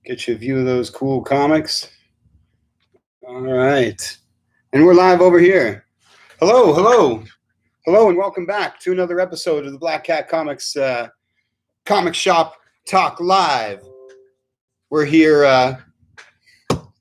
Get you a view of those cool comics. All right. And we're live over here. Hello, hello. Hello, and welcome back to another episode of the Black Cat Comics Comic Shop Talk Live. We're here. Let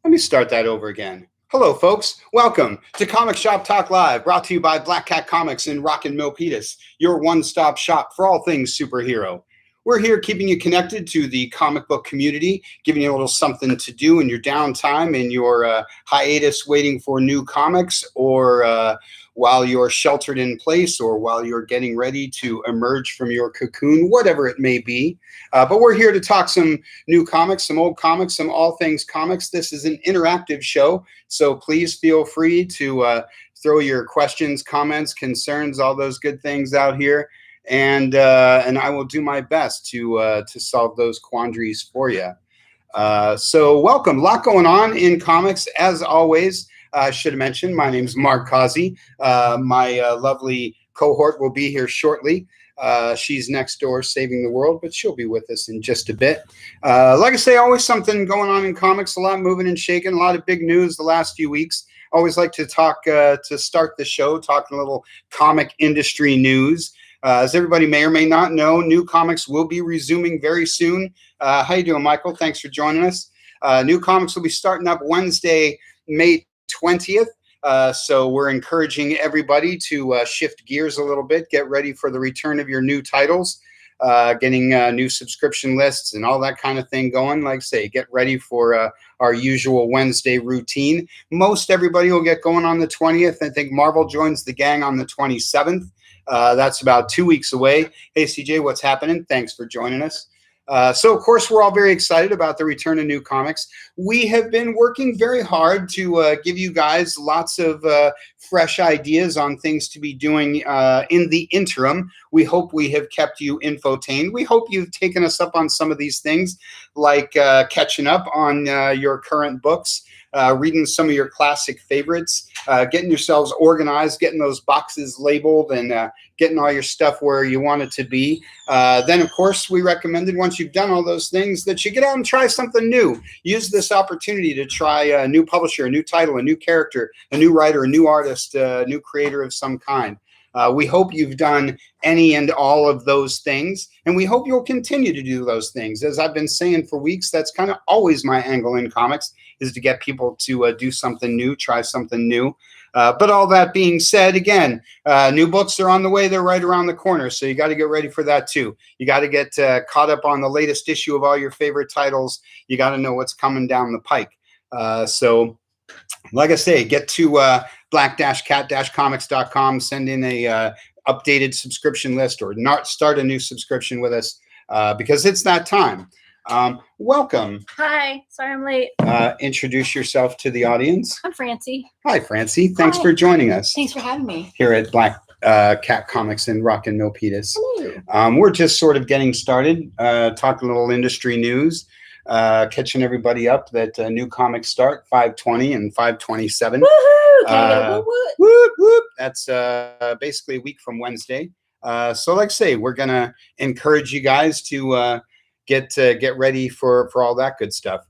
me start that over again. Hello, folks. Welcome to Comic Shop Talk Live, brought to you by Black Cat Comics in Rockin' Milpitas, your one-stop shop for all things superhero. We're here keeping you connected to the comic book community, giving you a little something to do in your downtime, in your hiatus waiting for new comics, or while you're sheltered in place, or while you're getting ready to emerge from your cocoon, whatever it may be. But we're here to talk some new comics, some old comics, some all things comics. This is an interactive show, so please feel free to throw your questions, comments, concerns, all those good things out here. And I will do my best to solve those quandaries for you. So welcome. A lot going on in comics, as always. I should have mentioned, my name is Mark Causey. My lovely cohort will be here shortly. She's next door saving the world, but she'll be with us in just a bit. Like I say, always something going on in comics, a lot moving and shaking, a lot of big news the last few weeks. Always like to talk, to start the show, talking a little comic industry news. As everybody may or may not know, new comics will be resuming very soon. How you doing, Michael? Thanks for joining us. New comics will be starting up Wednesday, May 20th. So we're encouraging everybody to shift gears a little bit, get ready for the return of your new titles, getting new subscription lists and all that kind of thing going. Like I say, get ready for our usual Wednesday routine. Most everybody will get going on the 20th. I think Marvel joins the gang on the 27th. That's about 2 weeks away. Hey, CJ, what's happening? Thanks for joining us. So, of course, we're all very excited about the return of new comics. We have been working very hard to give you guys lots of fresh ideas on things to be doing in the interim. We hope we have kept you infotained. We hope you've taken us up on some of these things, like catching up on your current books, reading some of your classic favorites, getting yourselves organized, getting those boxes labeled, and getting all your stuff where you want it to be. Then, of course, we recommended once you've done all those things that you get out and try something new. Use this opportunity to try a new publisher, a new title, a new character, a new writer, a new artist, a new creator of some kind. We hope you've done any and all of those things, and we hope you'll continue to do those things. As I've been saying for weeks, that's kind of always my angle in comics, is to get people to do something new, try something new. But all that being said, again, new books are on the way. They're right around the corner, so you got to get ready for that too. You got to get caught up on the latest issue of all your favorite titles. You got to know what's coming down the pike. So, like I say, get to black-cat-comics.com, send in a updated subscription list, or not start a new subscription with us, because it's that time. Welcome. Hi. Sorry I'm late. Introduce yourself to the audience. I'm Francie. Hi, Francie. Thanks Hi. for joining us. Thanks for having me. Here at Black Cat Comics in Rockin' Milpitas. Hello. We're just sort of getting started, talking a little industry news, catching everybody up that new comics start 5/20 and 5/27. Woohoo! Can I get a whoop whoop? Whoop, whoop. That's basically a week from Wednesday. So like I say, we're going to encourage you guys to get ready for all that good stuff.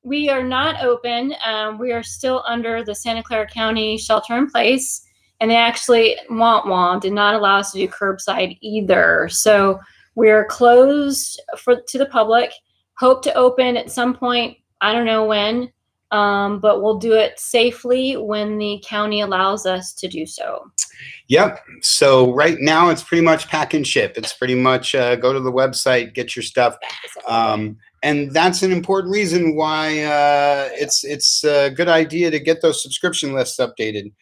We are not open. We are still under the Santa Clara County shelter in place, and they actually did not allow us to do curbside either. So we are closed to the public. Hope to open at some point. I don't know when, but we'll do it safely when the county allows us to do so. Yep. So right now it's pretty much pack and ship. It's pretty much go to the website, get your stuff. And that's an important reason why it's a good idea to get those subscription lists updated,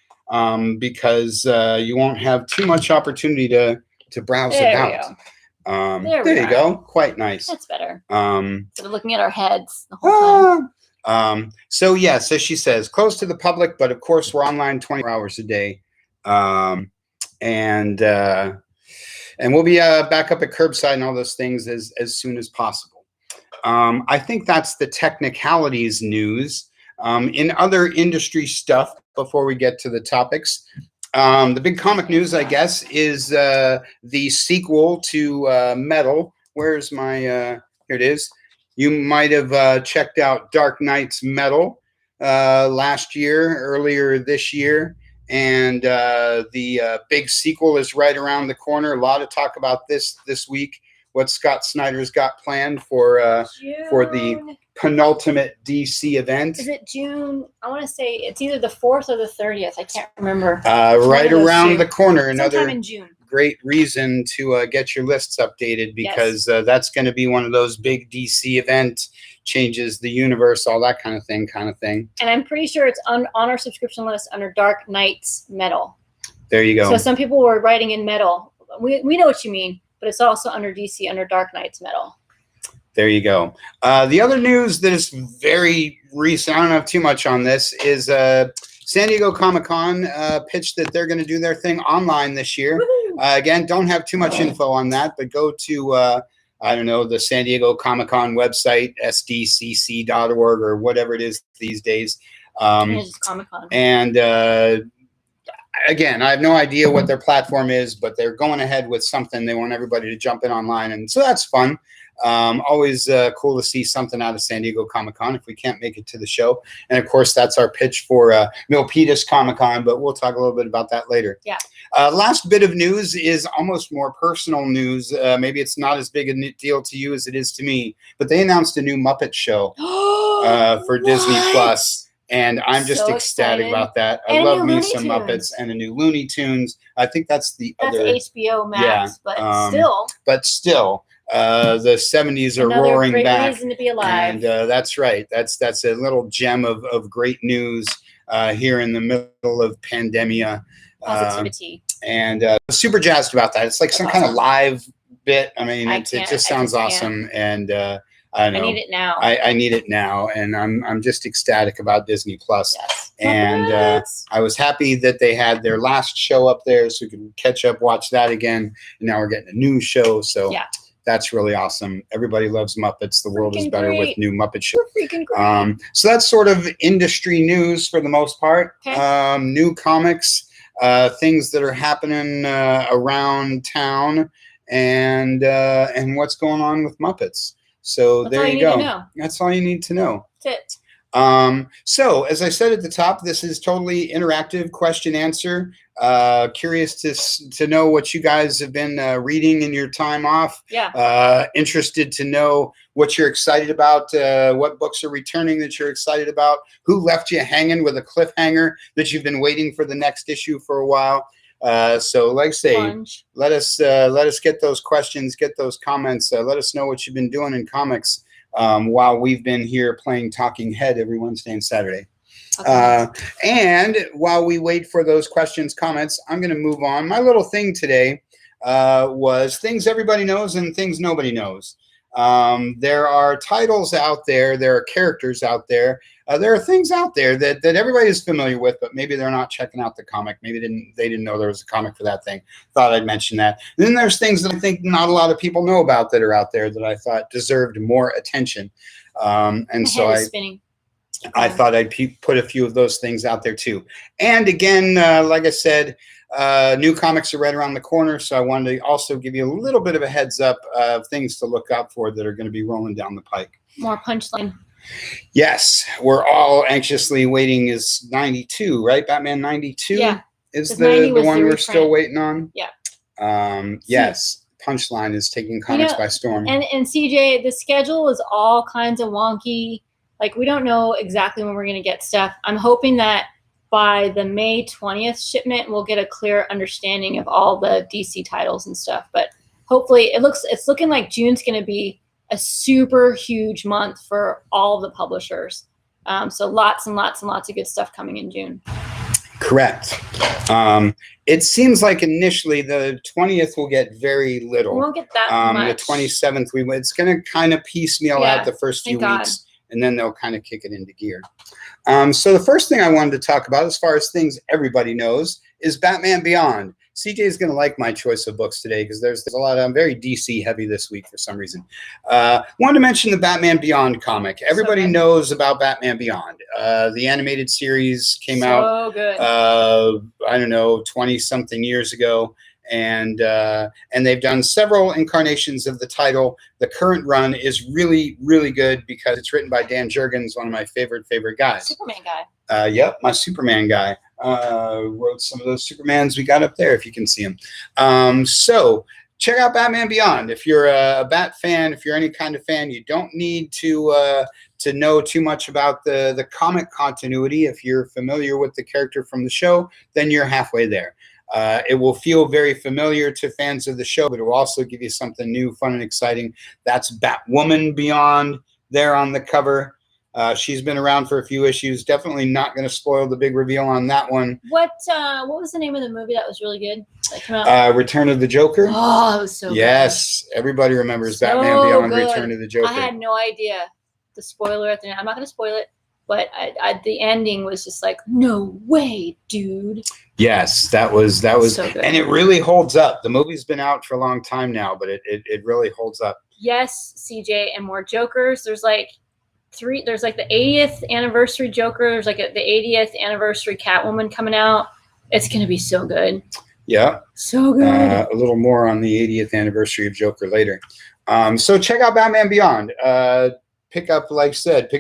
because you won't have too much opportunity to browse about. There you go. Quite nice. That's better. Instead of looking at our heads the whole time. So yes, as she says, closed to the public, but of course we're online 24 hours a day. And we'll be back up at curbside and all those things as soon as possible. I think that's the technicalities news. In other industry stuff, before we get to the topics, the big comic news, I guess, is the sequel to Metal. Where's my, here it is. You might have checked out Dark Knight's Metal earlier this year. And the big sequel is right around the corner. A lot of talk about this week. What Scott Snyder's got planned for the penultimate DC event. Is it June? I want to say it's either the 4th or the 30th. I can't remember. Right around the corner. Sometime in June. Great reason to get your lists updated, because that's going to be one of those big DC event changes the universe, all that kind of thing. And I'm pretty sure it's on our subscription list under Dark Knight's Metal. There you go. So some people were writing in Metal. We know what you mean, but it's also under DC under Dark Knight's Metal. There you go. The other news that is very recent, I don't have too much on this, is San Diego Comic-Con pitched that they're going to do their thing online this year. Again, don't have too much info on that, but go to, I don't know, the San Diego Comic-Con website, sdcc.org or whatever it is these days. It's just Comic-Con. And again, I have no idea what their platform is, but they're going ahead with something. They want everybody to jump in online, and so that's fun. Always cool to see something out of San Diego Comic-Con if we can't make it to the show. And of course, that's our pitch for Milpitas Comic-Con, but we'll talk a little bit about that later. Yeah. Last bit of news is almost more personal news. Maybe it's not as big a deal to you as it is to me, but they announced a new Muppet show for Disney Plus. And I'm just So ecstatic excited. about that. I And love new me Looney some Tunes. Muppets and a new Looney Tunes. I think that's other. HBO Max, but still. But still, the 70s are Another roaring great back. reason to be alive. And that's right. That's a little gem of great news here in the middle of pandemia. Positivity. And super jazzed about that. It's like some kind of live bit. I mean, it just sounds awesome. And I know. I need it now. I need it now, and I'm just ecstatic about Disney Plus. Yes. And I was happy that they had their last show up there, so we could catch up, watch that again. And now we're getting a new show, so that's really awesome. Everybody loves Muppets. The world is better with new Muppet shows. Freaking great. So that's sort of industry news for the most part. Okay. New comics, things that are happening around town, and what's going on with Muppets. So That's there all you you go. need to know. That's all you need to know. That's it. So as I said at the top, this is totally interactive question answer. Curious to know what you guys have been reading in your time off. Yeah. Interested to know what you're excited about, what books are returning that you're excited about, who left you hanging with a cliffhanger that you've been waiting for the next issue for a while. So like I say, let us get those questions, get those comments, let us know what you've been doing in comics while we've been here playing Talking Head every Wednesday and Saturday. Okay. And while we wait for those questions, comments, I'm going to move on. My little thing today was things everybody knows and things nobody knows. There are titles out there, there are characters out there, there are things out there that everybody is familiar with, but maybe they're not checking out the comic. Maybe they didn't know there was a comic for that thing. Thought I'd mention that. And then there's things that I think not a lot of people know about that are out there that I thought deserved more attention. And so I thought I'd put a few of those things out there too. And again, like I said, new comics are right around the corner, so I wanted to also give you a little bit of a heads up of things to look out for that are going to be rolling down the pike. More punchline. Yes, we're all anxiously waiting. Is 92, right? Batman 92 is the one we're still waiting on. Yeah. Yes, Punchline is taking comics by storm. And CJ, the schedule is all kinds of wonky. Like, we don't know exactly when we're going to get stuff. I'm hoping that by the May 20th shipment, we'll get a clear understanding of all the DC titles and stuff. But hopefully, it's looking like June's going to be a super huge month for all the publishers. So lots and lots and lots of good stuff coming in June. Correct. It seems like initially the 20th will get very little. We won't get that much. The 27th, it's going to kind of piecemeal out the first few weeks, and then they'll kind of kick it into gear. So the first thing I wanted to talk about, as far as things everybody knows, is Batman Beyond. CJ is going to like my choice of books today because there's a lot. I'm very DC heavy this week for some reason. Wanted to mention the Batman Beyond comic. Everybody knows about Batman Beyond. The animated series came out, good. I don't know, 20-something years ago. and they've done several incarnations of the title. The current run is really, really good because it's written by Dan Jurgens, one of my favorite guys. Superman guy. Yep, my Superman guy. Wrote some of those Supermans we got up there, if you can see them. So check out Batman Beyond. If you're a Bat fan, if you're any kind of fan, you don't need to know too much about the comic continuity. If you're familiar with the character from the show, then you're halfway there. It will feel very familiar to fans of the show, but it will also give you something new, fun, and exciting. That's Batwoman Beyond there on the cover. She's been around for a few issues. Definitely not going to spoil the big reveal on that one. What was the name of the movie that was really good? That came out? Return of the Joker. Oh, it was so yes, good. Everybody remembers so Batman Beyond good. Return of the Joker. I had no idea the spoiler at the end. I'm not going to spoil it, but the ending was just like, no way, dude. Yes, that was so good. And it really holds up. The movie's been out for a long time now, but it really holds up. Yes, CJ, and more Jokers. There's like the 80th anniversary Joker. There's like the 80th anniversary Catwoman coming out. It's going to be so good. Yeah. So good. A little more on the 80th anniversary of Joker later. So check out Batman Beyond. Pick up, like I said,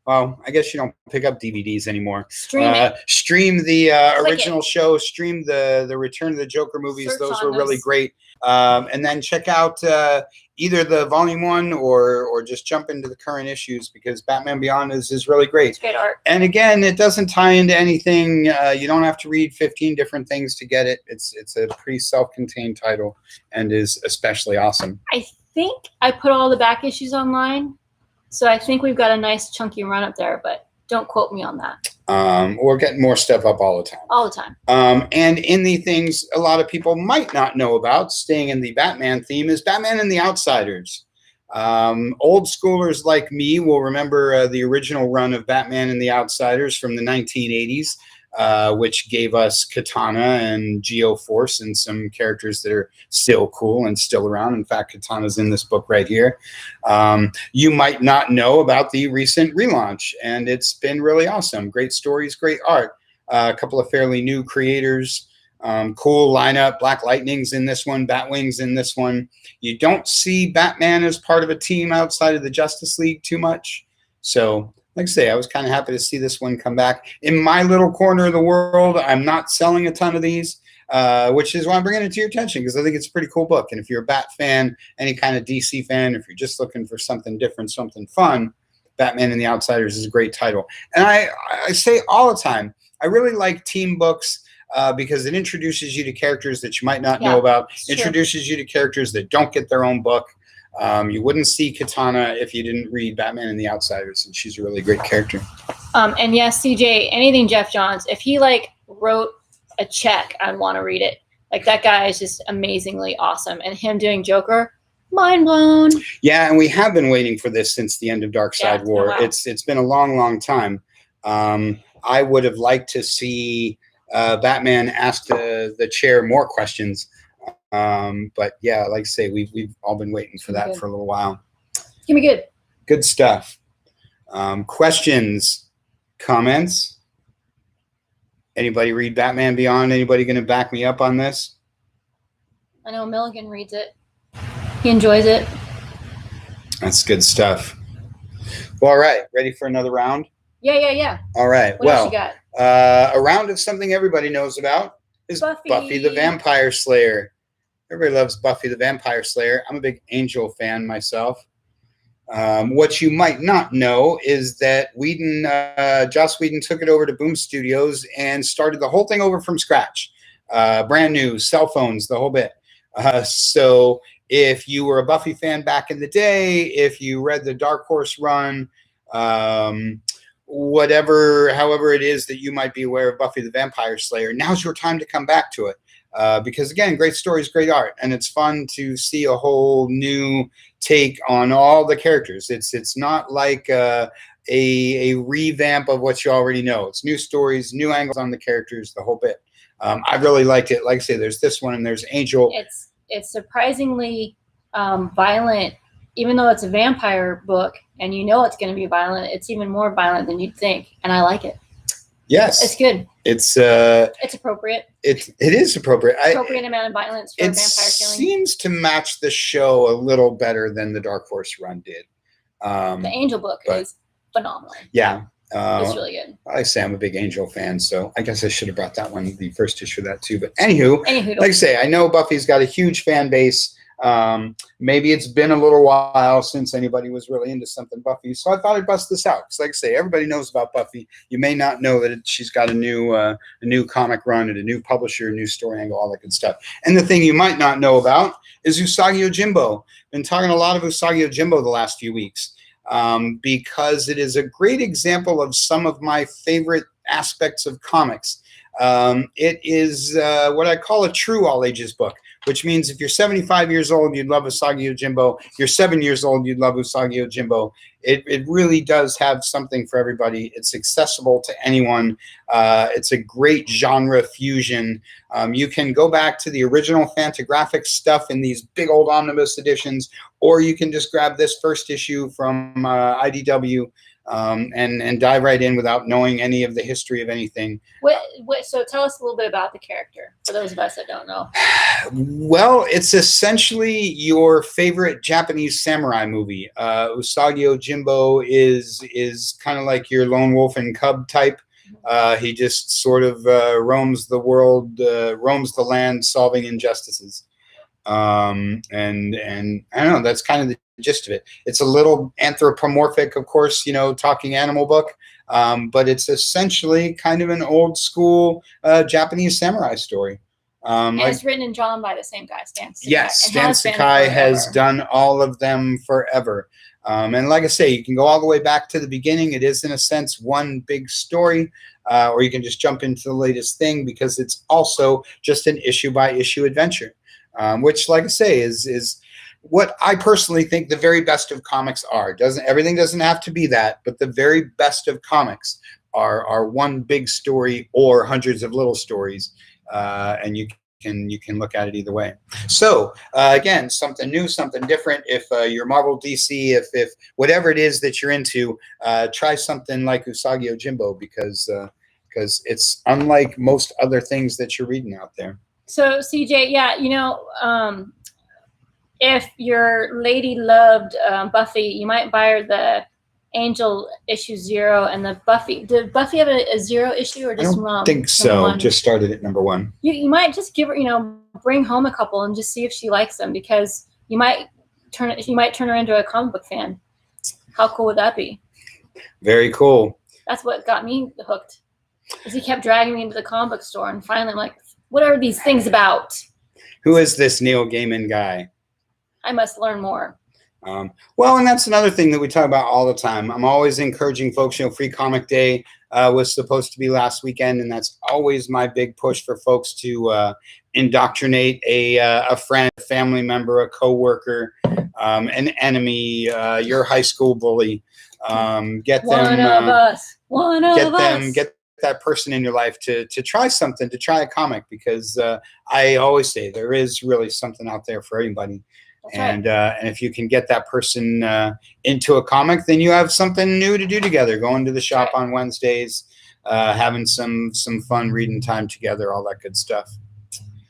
well, I guess you don't pick up DVDs anymore. Stream the original show. Stream the Return of the Joker movies. Those were really great. And then check out either the Volume 1 or just jump into the current issues, because Batman Beyond is really great. It's great art. And again, it doesn't tie into anything. You don't have to read 15 different things to get it. It's a pretty self-contained title and is especially awesome. I think I put all the back issues online. So I think we've got a nice chunky run up there, but don't quote me on that. We're getting more stuff up all the time. All the time. And in the things a lot of people might not know about, staying in the Batman theme, is Batman and the Outsiders. Old schoolers like me will remember the original run of Batman and the Outsiders from the 1980s, which gave us Katana and Geo-Force and some characters that are still cool and still around. In fact, Katana's in this book right here. You might not know about the recent relaunch, and it's been really awesome. Great stories, great art. A couple of fairly new creators. Cool lineup. Black Lightning's in this one. Batwing's in this one. You don't see Batman as part of a team outside of the Justice League too much. So, like I say, I was kind of happy to see this one come back. In my little corner of the world, I'm not selling a ton of these, which is why I'm bringing it to your attention, because I think it's a pretty cool book. And if you're a Bat fan, any kind of DC fan, if you're just looking for something different, something fun, Batman and the Outsiders is a great title. And I say all the time, I really like team books because it introduces you to characters that you might not know about, introduces you to characters that don't get their own book. You wouldn't see Katana if you didn't read Batman and the Outsiders, and she's a really great character. And yes, CJ, anything Jeff Johns, if he wrote a check, I'd want to read it. That guy is just amazingly awesome, and him doing Joker, mind blown. Yeah, and we have been waiting for this since the end of Darkseid War. It's been a long time. I would have liked to see Batman ask the chair more questions. But yeah, like I say, we've all been waiting for that for a little while. It's gonna be good. Good stuff. Questions, comments? Anybody read Batman Beyond? Anybody going to back me up on this? I know Milligan reads it. He enjoys it. That's good stuff. Well, all right. Ready for another round? Yeah. All right. What else you got? A round of something everybody knows about is Buffy the Vampire Slayer. Everybody loves Buffy the Vampire Slayer. I'm a big Angel fan myself. What you might not know is that Joss Whedon took it over to Boom Studios and started the whole thing over from scratch. Brand new, cell phones, the whole bit. So if you were a Buffy fan back in the day, if you read the Dark Horse run, however it is that you might be aware of Buffy the Vampire Slayer, now's your time to come back to it. Because again, great stories, great art, and it's fun to see a whole new take on all the characters. It's not like a revamp of what you already know. It's new stories, new angles on the characters, the whole bit. I really liked it. Like I say, there's this one and there's Angel. It's surprisingly violent, even though it's a vampire book and you know it's going to be violent. It's even more violent than you'd think, and I like it. Yes, it's good. It's appropriate. It is appropriate. Appropriate amount of violence for a vampire killing. It seems to match the show a little better than the Dark Horse run did. The Angel book is phenomenal. Yeah. It's really good. I say I'm a big Angel fan, so I guess I should have brought that one, the first issue of that too. But anywho, like I say, I know Buffy's got a huge fan base. Maybe it's been a little while since anybody was really into something Buffy, so I thought I'd bust this out. Because like I say, everybody knows about Buffy. You may not know that she's got a new comic run and a new publisher, a new story angle, all that good stuff. And the thing you might not know about is Usagi Yojimbo. Been talking a lot of Usagi Yojimbo the last few weeks. Because it is a great example of some of my favorite aspects of comics. It is what I call a true all ages book, which means if you're 75 years old, you'd love Usagi Yojimbo. If you're 7 years old, you'd love Usagi Yojimbo. It really does have something for everybody. It's accessible to anyone. It's a great genre fusion. You can go back to the original Fantagraphics stuff in these big old omnibus editions, or you can just grab this first issue from IDW and dive right in without knowing any of the history of anything. So tell us a little bit about the character, for those of us that don't know. Well, it's essentially your favorite Japanese samurai movie. Usagi Yojimbo is kind of like your lone wolf and cub type. He just sort of roams the world, roams the land, solving injustices. And I don't know, that's kind of the gist of it. It's a little anthropomorphic, of course, talking animal book, but it's essentially kind of an old school Japanese samurai story. And it's written and drawn by the same guy, Stan Sakai. Yes, Stan Sakai has done all of them forever. And like I say, you can go all the way back to the beginning. It is, in a sense, one big story, or you can just jump into the latest thing because it's also just an issue-by-issue adventure, which, like I say, is what I personally think the very best of comics are. Everything doesn't have to be that, but the very best of comics are one big story or hundreds of little stories, and you can look at it either way. So again, something new, something different. If you're Marvel, DC, if whatever it is that you're into, try something like Usagi Yojimbo because it's unlike most other things that you're reading out there. So CJ, yeah, if your lady loved Buffy, you might buy her the Angel issue 0 and the Buffy. Did Buffy have a 0 issue or just I don't think so. One? Just started at number 1. You might just give her, bring home a couple and just see if she likes them, because you might turn her into a comic book fan. How cool would that be? Very cool. That's what got me hooked. Is he kept dragging me into the comic book store, and finally I'm like, what are these things about? Who is this Neil Gaiman guy? I must learn more. Well, and that's another thing that we talk about all the time. I'm always encouraging folks, Free Comic Day was supposed to be last weekend, and that's always my big push for folks to indoctrinate a friend, a family member, a coworker, an enemy, your high school bully. Get that person in your life to try something, to try a comic, because I always say there is really something out there for everybody. And if you can get that person into a comic, then you have something new to do together. Going to the shop on Wednesdays, having some fun reading time together, all that good stuff.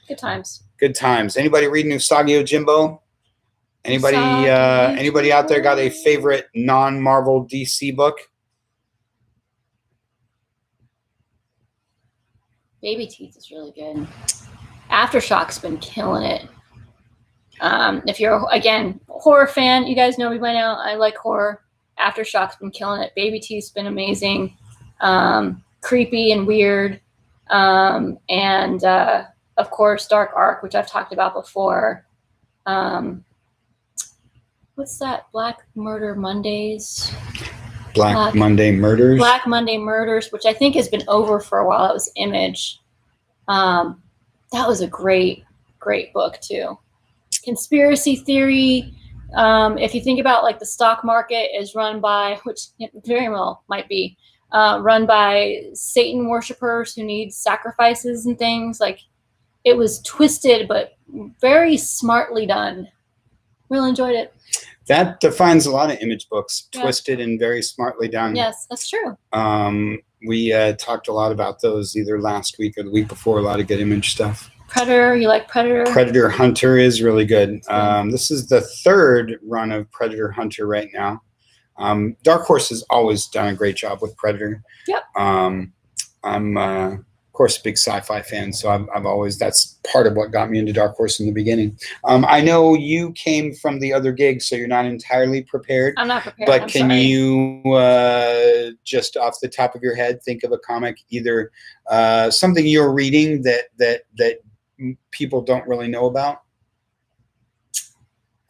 Good times. Good times. Anybody reading Usagi Yojimbo? Anybody out there got a favorite non-Marvel DC book? Baby Teeth is really good. Aftershock's been killing it. If you're, again, horror fan, you guys know me by now. I like horror. Aftershock's been killing it. Baby Teeth's been amazing. Creepy and weird. And of course, Dark Arc, which I've talked about before. What's that? Black Murder Mondays? Black Monday Murders? Black Monday Murders, which I think has been over for a while. That was Image. That was a great book, too. Conspiracy theory. If you think about, like, the stock market is run by, which very well might be, run by Satan worshipers who need sacrifices and things. Like, it was twisted, but very smartly done. Really enjoyed it. That defines a lot of Image books, Yeah. twisted and very smartly done. Yes, that's true. We talked a lot about those either last week or the week before. A lot of good Image stuff. Predator, you like Predator? Predator Hunter is really good. This is the third run of Predator Hunter right now. Dark Horse has always done a great job with Predator. Yep. I'm of course a big sci-fi fan, so I've always, that's part of what got me into Dark Horse in the beginning. I know you came from the other gig, so you're not entirely prepared. I'm not prepared. But I'm can sorry. you just off the top of your head think of a comic, either something you're reading that people don't really know about?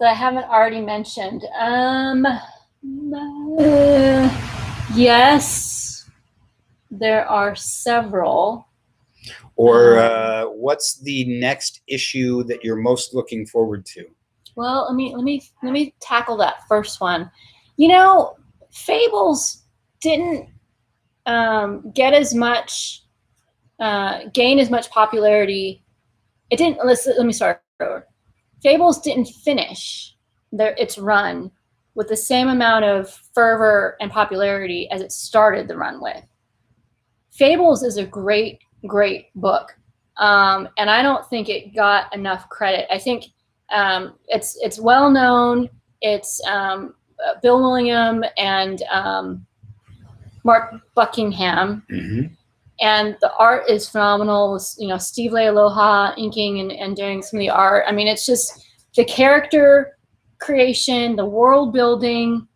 That I haven't already mentioned. Yes, there are several. Or what's the next issue that you're most looking forward to? Well, let me tackle that first one. You know, Fables didn't get as much, gain as much popularity. It didn't. Let me start over. Fables didn't finish its run with the same amount of fervor and popularity as it started the run with. Fables is a great book, and I don't think it got enough credit. I think it's well known. It's Bill Willingham and Mark Buckingham, and the art is phenomenal. You know, Steve Lealoha inking and doing some of the art. I mean, it's just the character creation, the world building.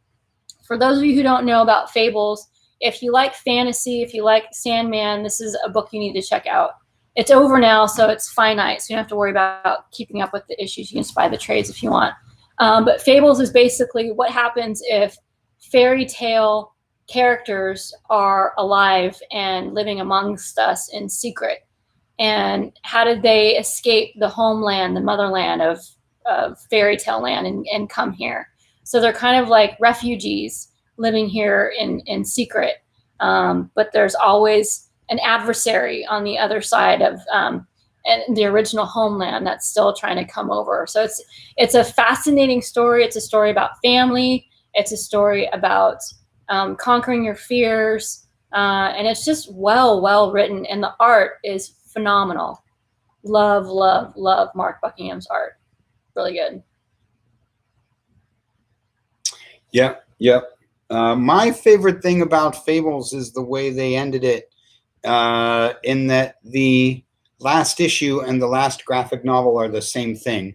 For those of you who don't know about Fables, if you like fantasy, if you like Sandman, this is a book you need to check out. It's over now, so it's finite, so you don't have to worry about keeping up with the issues. You can just buy the trades if you want. But Fables is basically what happens if fairy tale characters are alive and living amongst us in secret. And how did they escape the homeland, the motherland of fairy tale land and come here? So they're kind of like refugees living here in secret. But there's always an adversary on the other side of and the original homeland that's still trying to come over. So it's a fascinating story. It's a story about family. It's a story about conquering your fears. And it's just well written. And the art is phenomenal. Love Mark Buckingham's art. Really good. Yep. My favorite thing about Fables is the way they ended it, in that the last issue and the last graphic novel are the same thing.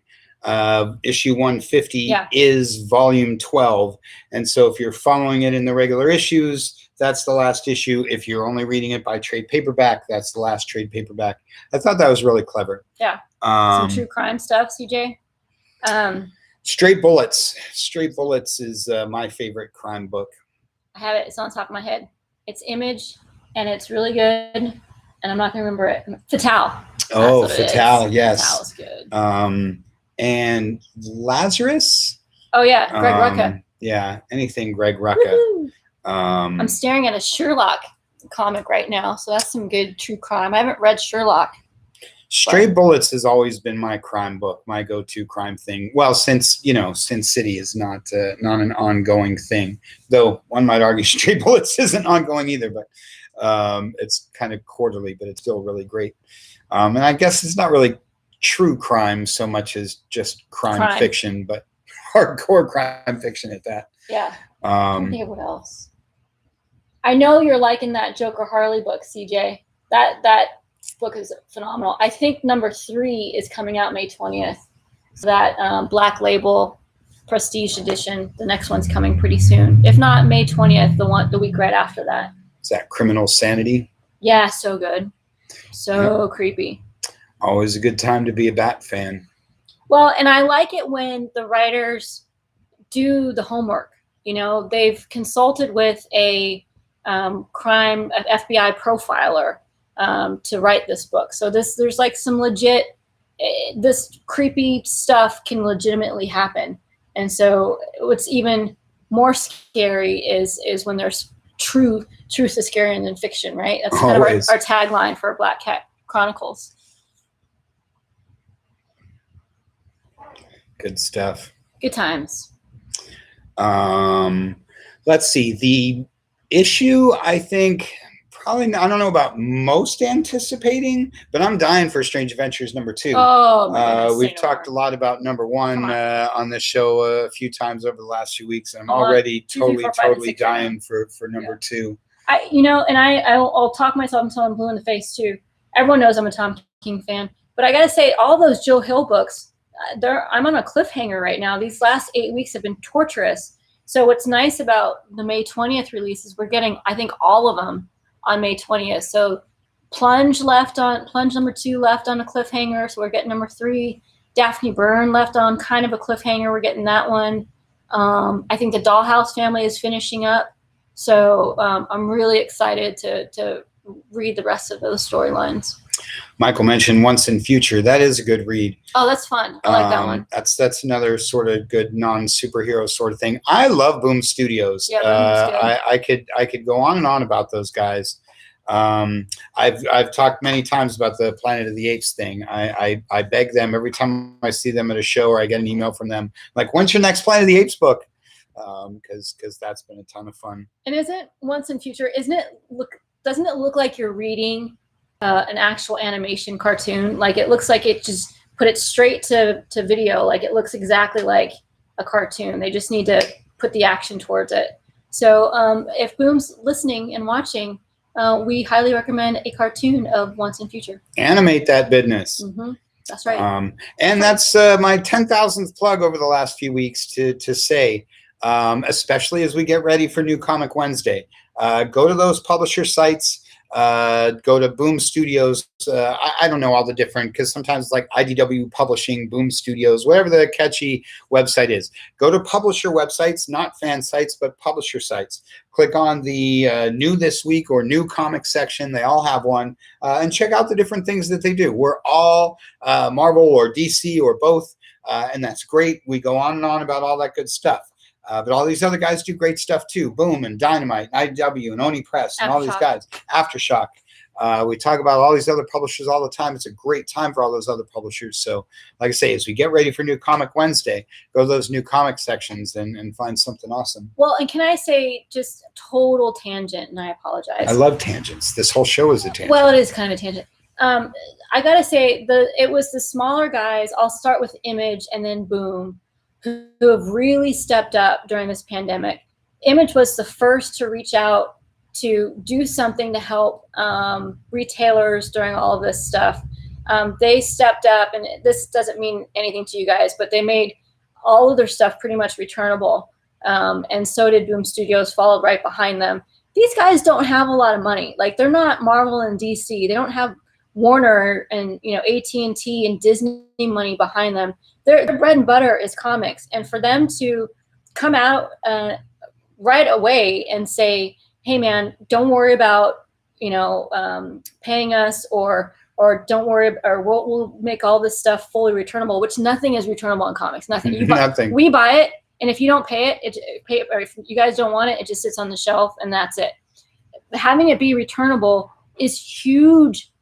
Issue 150 is volume 12. And so if you're following it in the regular issues, that's the last issue. If you're only reading it by trade paperback, that's the last trade paperback. I thought that was really clever. Yeah. Some true crime stuff, CJ. Straight Bullets. Straight Bullets is my favorite crime book. I have it. It's on top of my head. It's Image, and it's really good. And I'm not going to remember it. Fatale. Oh, Fatale. Yes. Fatale's good. And Lazarus. Oh yeah, Greg Rucka. Yeah, anything Greg Rucka. I'm staring at a Sherlock comic right now, so that's some good true crime. I haven't read Sherlock. Stray Bullets has always been my crime book, my go-to crime thing. Well, since Sin City is not an ongoing thing, though one might argue Stray Bullets isn't ongoing either, but it's kind of quarterly, but it's still really great. And I guess it's not really true crime so much as just crime fiction, but hardcore crime fiction at that. Yeah. I think of what else. I know you're liking that Joker Harley book, CJ. That book is phenomenal. I think number 3 is coming out May 20th. So that Black Label Prestige edition. The next one's coming pretty soon. If not May 20th, the week right after that. Is that Criminal Sanity? Yeah, so good. So creepy. Always a good time to be a Bat fan. Well, and I like it when the writers do the homework. They've consulted with a FBI profiler to write this book. So there's like some legit, this creepy stuff can legitimately happen. And so what's even more scary is when there's truth is scarier than fiction, right? That's kind of our tagline for Black Cat Chronicles. Good stuff. Good times. Let's see. The issue, I think, probably, I don't know about most anticipating, but I'm dying for Strange Adventures #2. Oh, my goodness, we've say no talked a more. lot about #1 on this show a few times over the last few weeks, and I'm already 2, 3, 4, 5, and totally 6 right now. dying for #2. I'll talk myself until I'm blue in the face too. Everyone knows I'm a Tom King fan, but I gotta say, all those Jill Hill books, I'm on a cliffhanger right now. These last 8 weeks have been torturous. So what's nice about the May 20th release is we're getting, I think, all of them on May 20th. So Plunge #2 left on a cliffhanger, so we're getting #3. Daphne Byrne left on kind of a cliffhanger. We're getting that one. I think the Dollhouse family is finishing up. So I'm really excited to read the rest of those storylines. Michael mentioned Once and Future. That is a good read. Oh, that's fun. I like that one. That's another sort of good non-superhero sort of thing. I love Boom Studios. Yeah, Boom is good. I could go on and on about those guys. I've talked many times about the Planet of the Apes thing. I beg them every time I see them at a show or I get an email from them, like, when's your next Planet of the Apes book? Because that's been a ton of fun. And isn't Once and Future? Doesn't it look like you're reading an actual animation cartoon? Like, it looks like it just put it straight to video. Like, it looks exactly like a cartoon. They just need to put the action towards it. So if Boom's listening and watching, we highly recommend a cartoon of Once and Future. Animate that business. Mm-hmm. That's right. And that's my 10,000th plug over the last few weeks to say, especially as we get ready for New Comic Wednesday. Go to those publisher sites. Go to Boom Studios. I don't know all the different, because sometimes it's like IDW Publishing, Boom Studios, whatever the catchy website is. Go to publisher websites, not fan sites, but publisher sites. Click on the New This Week or New Comics section. They all have one. And check out the different things that they do. We're all Marvel or DC or both, and that's great. We go on and on about all that good stuff. But all these other guys do great stuff too. Boom and Dynamite, and IDW and Oni Press and all these guys. Aftershock. We talk about all these other publishers all the time. It's a great time for all those other publishers. So, like I say, as we get ready for New Comic Wednesday, go to those new comic sections and find something awesome. Well, and can I say, just total tangent, and I apologize. I love tangents. This whole show is a tangent. Well, it is kind of a tangent. I gotta say, it was the smaller guys. I'll start with Image and then Boom, who have really stepped up during this pandemic. Image was the first to reach out to do something to help retailers during all of this stuff. They stepped up, and this doesn't mean anything to you guys, but they made all of their stuff pretty much returnable. And so did Boom Studios, followed right behind them. These guys don't have a lot of money. Like, they're not Marvel and DC. They don't have Warner and AT&T and Disney money behind them. Their bread and butter is comics, and for them to come out right away and say, "Hey, man, don't worry about paying us, or don't worry, or we'll make all this stuff fully returnable," which nothing is returnable in comics. Nothing. Nothing. We buy it, and if you don't pay it, or if you guys don't want it, it just sits on the shelf, and that's it. Having it be returnable is huge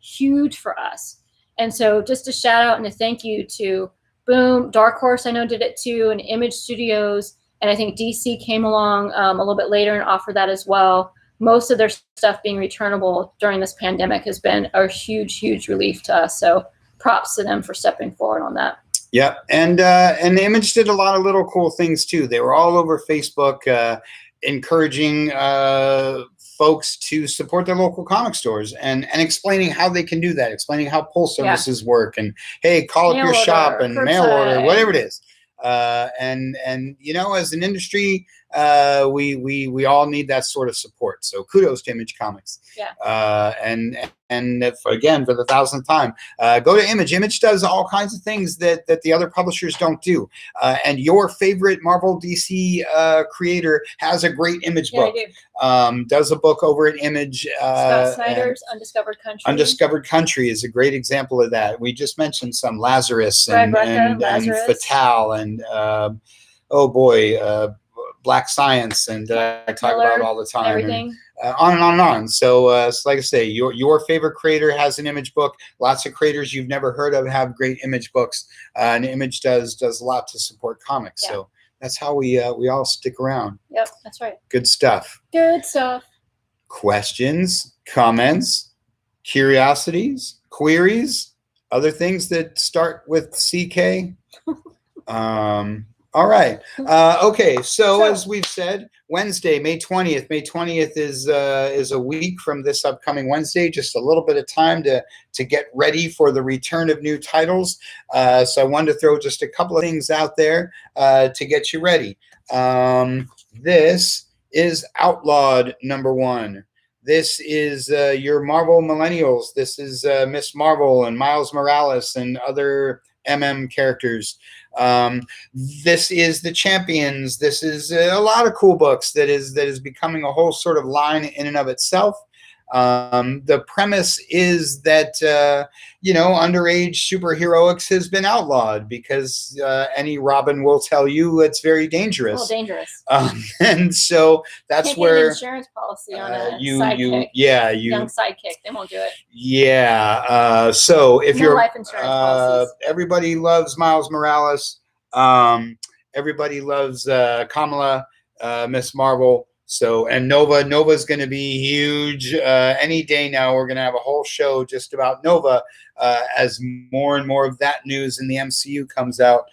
for us. And so, just a shout out and a thank you to Boom, Dark Horse, I know, did it too, and Image Studios, and I think DC came along a little bit later and offered that as well. Most of their stuff being returnable during this pandemic has been a huge relief to us. So props to them for stepping forward on that. Yeah, and Image did a lot of little cool things too. They were all over Facebook, encouraging folks to support their local comic stores and explaining how they can do that, explaining how pull services work, and hey, call up your shop and mail order, whatever it is. And as an industry, we all need that sort of support. So kudos to Image Comics. Yeah. And again, for the 1,000th time, go to Image. Image does all kinds of things that the other publishers don't do. And your favorite Marvel DC creator has a great Image book. Does a book over at Image. Scott Snyder's Undiscovered Country. Undiscovered Country is a great example of that. We just mentioned some Lazarus and Fatal and Black Science, and I talk about all the time. Everything. On and on and on. So like I say, your favorite creator has an Image book. Lots of creators you've never heard of have great Image books, and Image does a lot to support comics. Yeah. So That's how we all stick around. Yep, that's right. Good stuff. Good stuff. Questions, comments, curiosities, queries, other things that start with CK. All right. Okay. So as we've said, Wednesday, May 20th. May 20th is a week from this upcoming Wednesday. Just a little bit of time to get ready for the return of new titles. So I wanted to throw just a couple of things out there to get you ready. This is Outlawed #1. This is your Marvel Millennials. This is Miss Marvel and Miles Morales and other characters. This is the Champions. This is a lot of cool books that is becoming a whole sort of line in and of itself. The premise is that underage superheroics has been outlawed because any Robin will tell you it's very dangerous. Well, dangerous. And so that's Can't where get an insurance policy on a sidekick. Young sidekick. They won't do it. Yeah. So if no life insurance policies. Everybody loves Miles Morales. Everybody loves Kamala, Miss Marvel. So, and Nova's going to be huge. Any day now, we're going to have a whole show just about Nova as more and more of that news in the MCU comes out.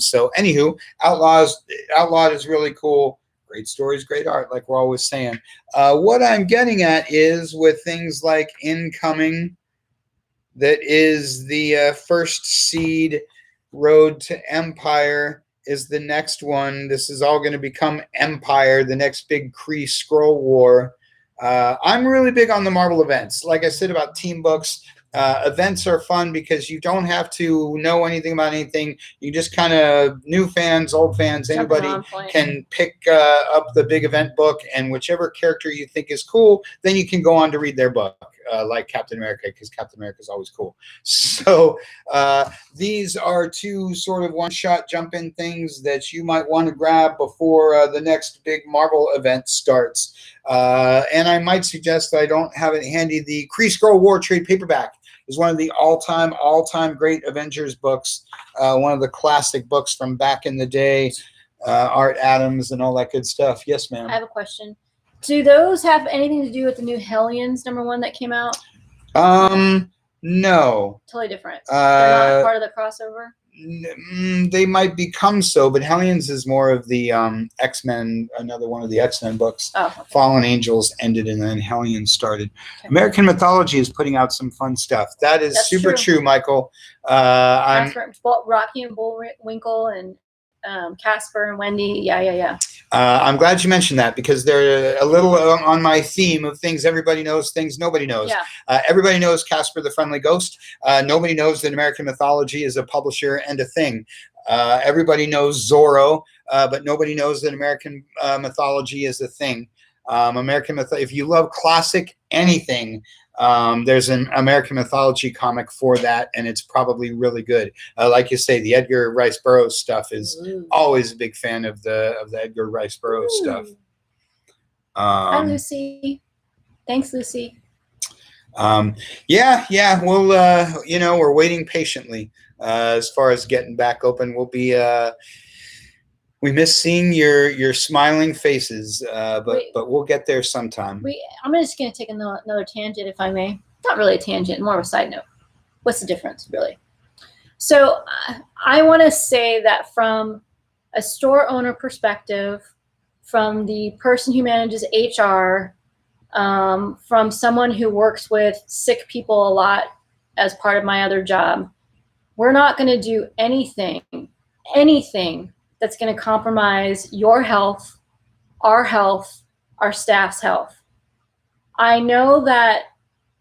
So, anywho, Outlawed is really cool. Great stories, great art, like we're always saying. What I'm getting at is with things like Incoming, that is the First Seed Road to Empire. Is the next one. This is all going to become Empire, the next big Kree Skrull war. I'm really big on the Marvel events. Like I said about team books, events are fun because you don't have to know anything about anything. You just kind of, new fans, old fans, anybody can pick up the big event book, and whichever character you think is cool, then you can go on to read their book. Like Captain America, because Captain America is always cool. So these are two sort of one-shot jump-in things that you might want to grab before the next big Marvel event starts. And I might suggest that I don't have it handy. The Kree Skrull War trade paperback is one of the all-time great Avengers books. One of the classic books from back in the day. Art Adams and all that good stuff. Yes, ma'am. I have a question. Do those have anything to do with the new Hellions #1 that came out? No. Totally different. They're not part of the crossover? They might become so, but Hellions is more of the X-Men, another one of the X-Men books. Oh, okay. Fallen Angels ended and then Hellions started. Okay. American Mythology is putting out some fun stuff. That's super true, Michael. Rocky and Bullwinkle and Casper and Wendy. Yeah. I'm glad you mentioned that because they're a little on my theme of things everybody knows, things nobody knows. Yeah. Everybody knows Casper the Friendly Ghost. Nobody knows that American Mythology is a publisher and a thing. Everybody knows Zorro, but nobody knows that American Mythology is a thing. If you love classic anything, there's an American Mythology comic for that, and it's probably really good. Like you say, the Edgar Rice Burroughs stuff is always a big fan of the Edgar Rice Burroughs stuff. Hi, Lucy. Thanks, Lucy. Yeah. We'll, we're waiting patiently as far as getting back open. We'll be. We miss seeing your smiling faces, but we'll get there sometime. I'm just going to take another tangent, if I may. Not really a tangent, more of a side note. What's the difference, really? So I want to say that from a store owner perspective, from the person who manages HR, from someone who works with sick people a lot as part of my other job, we're not going to do anything that's going to compromise your health, our staff's health. I know that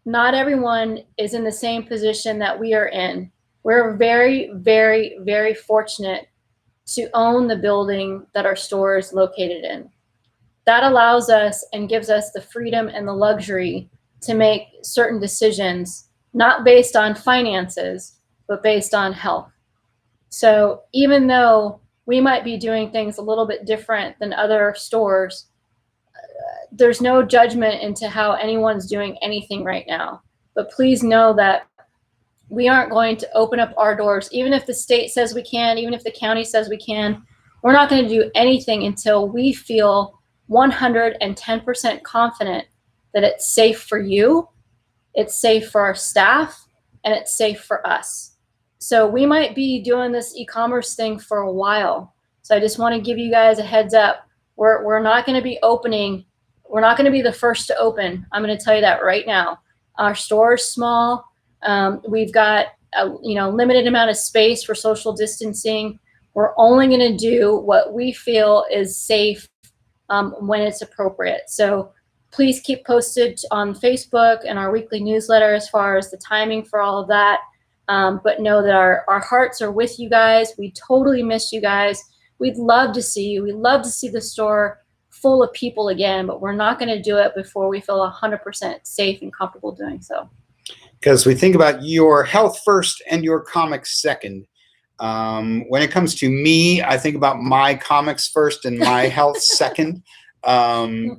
not everyone is in the same position that we are in. We're very, very, very fortunate to own the building that our store is located in. That allows us and gives us the freedom and the luxury to make certain decisions, not based on finances, but based on health. So even though we might be doing things a little bit different than other stores, there's no judgment into how anyone's doing anything right now. But please know that we aren't going to open up our doors, even if the state says we can, even if the county says we can. we're not going to do anything until we feel 110% confident that it's safe for you, it's safe for our staff, and it's safe for us. So we might be doing this e-commerce thing for a while. So I just want to give you guys a heads up. We're not going to be opening. We're not going to be the first to open. I'm going to tell you that right now. Our store is small. We've got a limited amount of space for social distancing. We're only going to do what we feel is safe when it's appropriate. So please keep posted on Facebook and our weekly newsletter as far as the timing for all of that. But know that our hearts are with you guys. We totally miss you guys. We'd love to see you. We'd love to see the store full of people again, but we're not going to do it before we feel 100% safe and comfortable doing so. Because we think about your health first and your comics second. When it comes to me, I think about my comics first and my health second.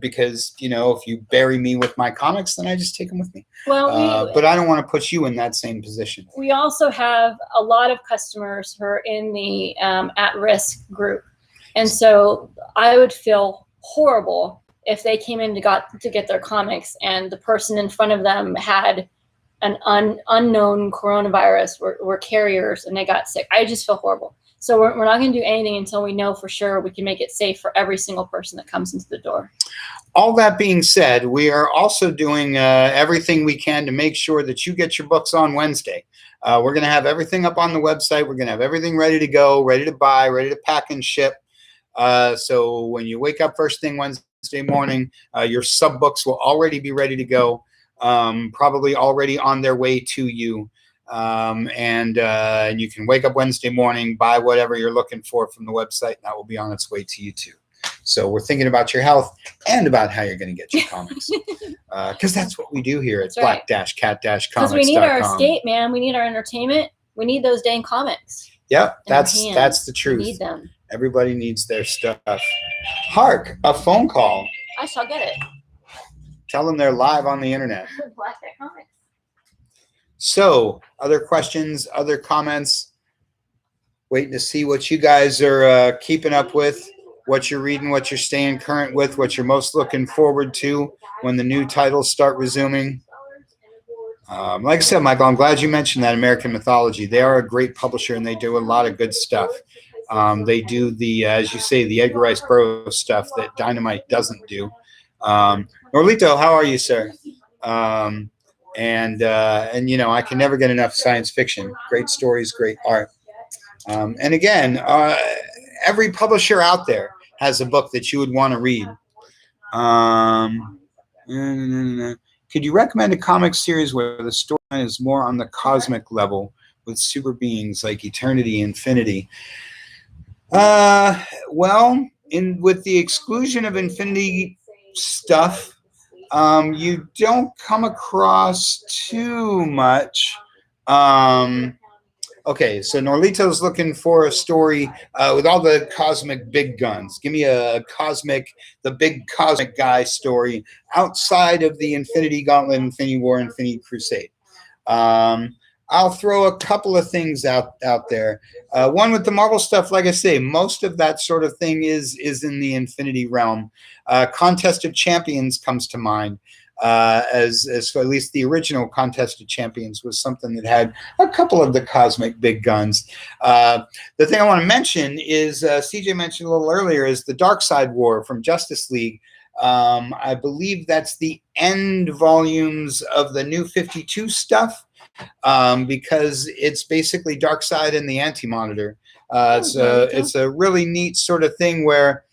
Because, if you bury me with my comics, then I just take them with me. Well, but I don't want to put you in that same position. We also have a lot of customers who are in the at-risk group. And so I would feel horrible if they came in to get their comics and the person in front of them had an unknown coronavirus, were carriers, and they got sick. I just feel horrible. So we're not going to do anything until we know for sure we can make it safe for every single person that comes into the door. All that being said, we are also doing everything we can to make sure that you get your books on Wednesday. We're going to have everything up on the website. We're going to have everything ready to go, ready to buy, ready to pack and ship. So when you wake up first thing Wednesday morning, your sub books will already be ready to go, probably already on their way to you. And you can wake up Wednesday morning, buy whatever you're looking for from the website, and that will be on its way to you too. So we're thinking about your health and about how you're going to get your comics, because that's what we do here at black-cat-comics.com. Because we need our escape, man. We need our entertainment. We need those dang comics. Yep, that's the truth. We need them. Everybody needs their stuff. Hark, a phone call. I shall get it. Tell them they're live on the internet. Black Cat Comics. So, other questions, other comments? Waiting to see what you guys are keeping up with, what you're reading, what you're staying current with, what you're most looking forward to when the new titles start resuming. Like I said, Michael, I'm glad you mentioned that American Mythology. They are a great publisher, and they do a lot of good stuff. They do the, as you say, the Edgar Rice Burroughs stuff that Dynamite doesn't do. Norlito, how are you, sir? And I can never get enough science fiction. Great stories, great art. And again, every publisher out there has a book that you would want to read. Could you recommend a comic series where the storyline is more on the cosmic level with super beings like eternity, infinity? Well, with the exclusion of infinity stuff, you don't come across too much. Okay, so Norlito's looking for a story with all the cosmic big guns. Give me the big cosmic guy story outside of the Infinity Gauntlet, Infinity War, Infinity Crusade. I'll throw a couple of things out there. One with the Marvel stuff, like I say, most of that sort of thing is in the Infinity realm. Contest of Champions comes to mind. As at least the original Contest of Champions was something that had a couple of the cosmic big guns. The thing I want to mention is, CJ mentioned a little earlier, is the Dark Side War from Justice League. I believe that's the end volumes of the New 52 stuff, because it's basically Darkseid and the Anti-Monitor. It's a really neat sort of thing where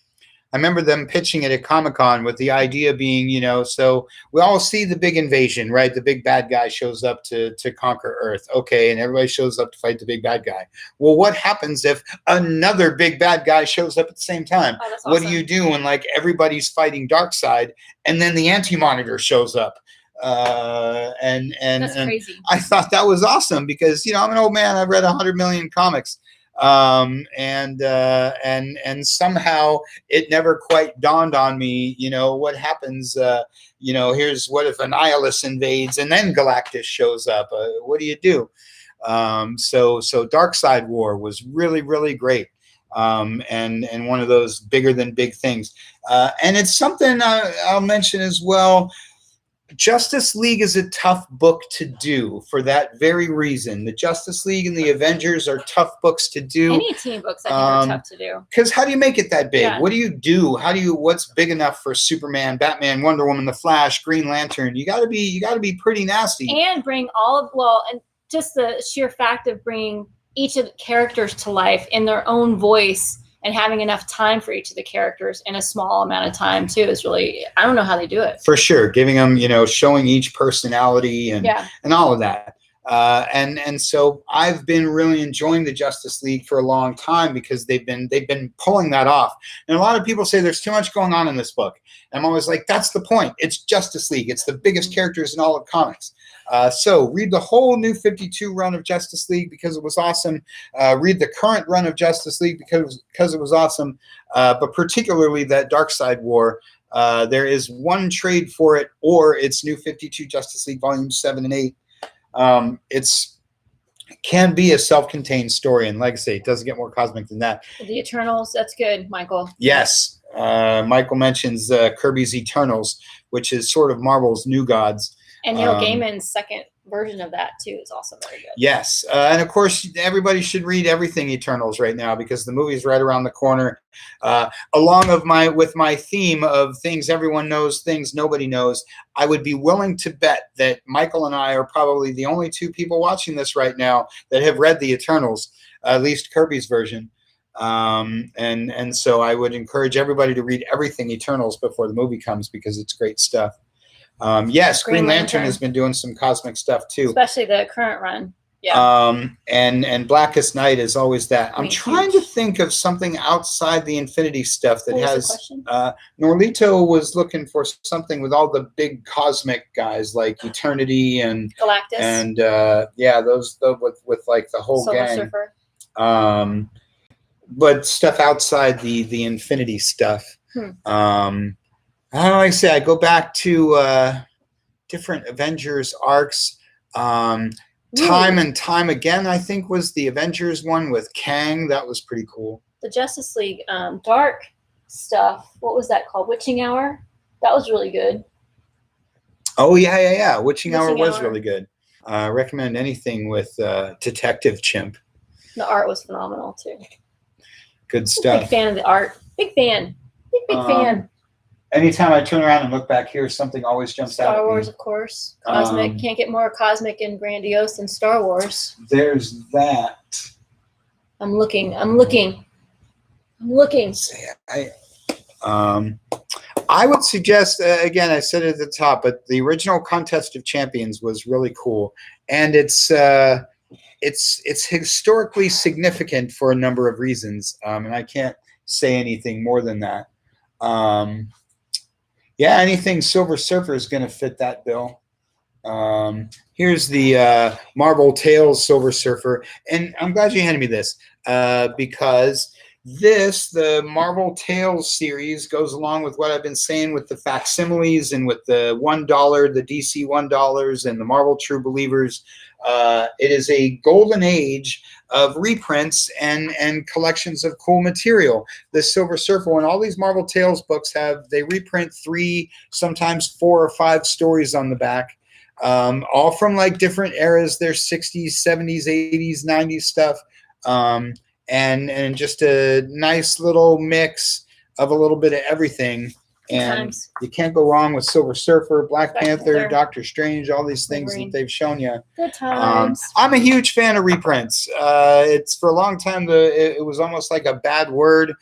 I remember them pitching it at Comic-Con with the idea being, so we all see the big invasion, right? The big bad guy shows up to conquer Earth. Okay, and everybody shows up to fight the big bad guy. Well, what happens if another big bad guy shows up at the same time? Oh, that's awesome. What do you do when everybody's fighting Darkseid and then the Anti-Monitor shows up? And crazy. I thought that was awesome because, I'm an old man. I've read 100 million comics. And somehow it never quite dawned on me, what happens, here's what if Annihilus invades and then Galactus shows up, what do you do? So Dark Side War was really, really great. and one of those bigger than big things. And it's something I'll mention as well. Justice League is a tough book to do for that very reason. The Justice League and the Avengers are tough books to do. Any team books I think are tough to do. Because how do you make it that big? Yeah. What do you do? What's big enough for Superman, Batman, Wonder Woman, The Flash, Green Lantern? You gotta be pretty nasty. And bring and just the sheer fact of bringing each of the characters to life in their own voice and having enough time for each of the characters in a small amount of time too is really, I don't know how they do it. For sure. Giving them, showing each personality and all of that. And so I've been really enjoying the Justice League for a long time because they've been pulling that off. And a lot of people say there's too much going on in this book. And I'm always like, that's the point. It's Justice League. It's the biggest characters in all of comics. So read the whole New 52 run of Justice League because it was awesome. Read the current run of Justice League because it was awesome. But particularly that Darkseid War. There is one trade for it, or it's New 52 Justice League Volumes 7 and 8. It can be a self-contained story, and like I say, it doesn't get more cosmic than that. The Eternals, that's good, Michael. Yes. Michael mentions Kirby's Eternals, which is sort of Marvel's New Gods. And Neil Gaiman's second version of that too is also very good. Yes, and of course everybody should read everything Eternals right now because the movie's right around the corner. Along with my theme of things everyone knows, things nobody knows, I would be willing to bet that Michael and I are probably the only two people watching this right now that have read the Eternals, at least Kirby's version. And so I would encourage everybody to read everything Eternals before the movie comes because it's great stuff. Yes, Green Lantern has been doing some cosmic stuff too, especially the current run. Yeah. And Blackest Night is always that. I'm trying to think of something outside the Infinity stuff that has. Norlito was looking for something with all the big cosmic guys like Eternity and Galactus, and those with like the whole Silver gang. Surfer. But stuff outside the Infinity stuff. Like I say, I go back to different Avengers arcs. Time and Time Again, I think, was the Avengers one with Kang. That was pretty cool. The Justice League dark stuff. What was that called? Witching Hour. That was really good. Oh yeah. Witching Hour was really good. Recommend anything with Detective Chimp. The art was phenomenal too. Good stuff. Big fan of the art. Big fan. Big fan. Anytime I turn around and look back here, something always jumps out at me. Star Wars, of course. Cosmic. Can't get more cosmic and grandiose than Star Wars. There's that. I'm looking. I would suggest, again, I said it at the top, but the original Contest of Champions was really cool. And it's historically significant for a number of reasons. And I can't say anything more than that. Yeah, anything Silver Surfer is going to fit that bill. Here's the Marvel Tales Silver Surfer. And I'm glad you handed me this because the Marvel Tales series goes along with what I've been saying with the facsimiles and with the $1, the DC $1 and the Marvel True Believers. It is a golden age of reprints and collections of cool material. The Silver Surfer and all these Marvel Tales books they reprint 3, sometimes 4 or 5 stories on the back, all from like different eras. There's 60s, 70s, 80s, 90s stuff, and just a nice little mix of a little bit of everything. And you can't go wrong with Silver Surfer, Black Panther, Doctor Strange, all these things that they've shown you. Good times. I'm a huge fan of reprints. It's for a long time it was almost like a bad word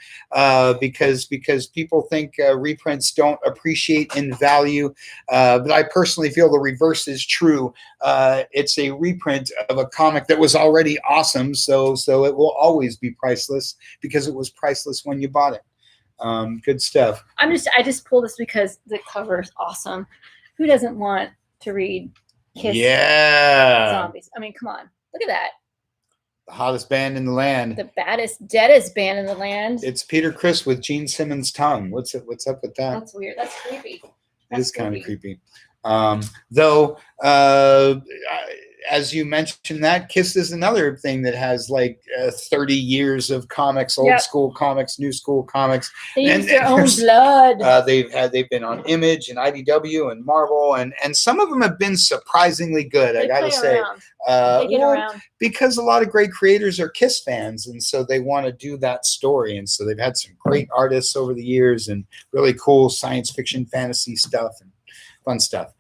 because people think reprints don't appreciate in value. But I personally feel the reverse is true. It's a reprint of a comic that was already awesome, so it will always be priceless because it was priceless when you bought it. Good stuff. I just pulled this because the cover is awesome. Who doesn't want to read Kiss Zombies? I mean, come on. Look at that. The hottest band in the land. The baddest, deadest band in the land. It's Peter Criss with Gene Simmons' tongue. What's up with that? That's weird. That's creepy. It is kind of creepy. Though as you mentioned, that Kiss is another thing that has like 30 years of comics, old school comics, new school comics. They use their own blood. They've been on Image and IDW and Marvel, and some of them have been surprisingly good. I gotta say, they get around because a lot of great creators are Kiss fans, and so they want to do that story, and so they've had some great artists over the years and really cool science fiction, fantasy stuff, and fun stuff.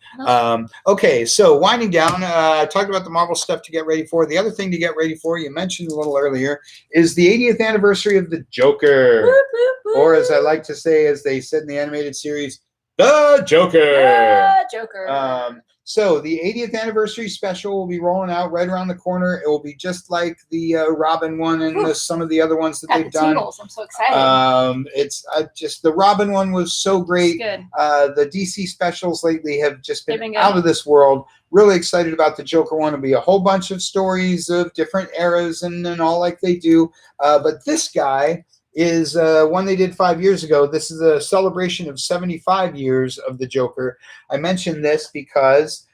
Okay, so winding down, I talked about the Marvel stuff to get ready for. The other thing to get ready for, you mentioned a little earlier, is the 80th anniversary of the Joker. Whoop, whoop, whoop. Or as I like to say, as they said in the animated series, the Joker. The Joker. So the 80th anniversary special will be rolling out right around the corner. It will be just like the Robin one and some of the other ones that they've done. I'm so excited. It's just the Robin one was so great. Good. The DC specials lately have just been out of this world. Really excited about the Joker one. It'll be a whole bunch of stories of different eras and all like they do. But this guy is one they did 5 years ago. This is a celebration of 75 years of the Joker. I mentioned this because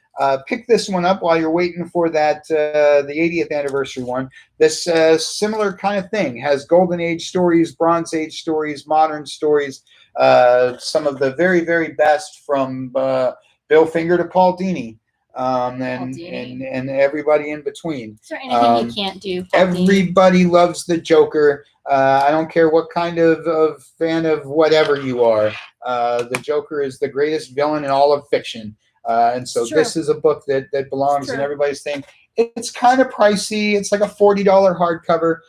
pick this one up while you're waiting for that the 80th anniversary one. This similar kind of thing has Golden Age stories, Bronze Age stories, modern stories, some of the very, very best from Bill Finger to Paul Dini. And everybody in between. Is there anything you can't do? Everybody loves the Joker. I don't care what kind of fan of whatever you are. The Joker is the greatest villain in all of fiction. And so this is a book that belongs in everybody's thing. It's kind of pricey. It's like a $40 hardcover,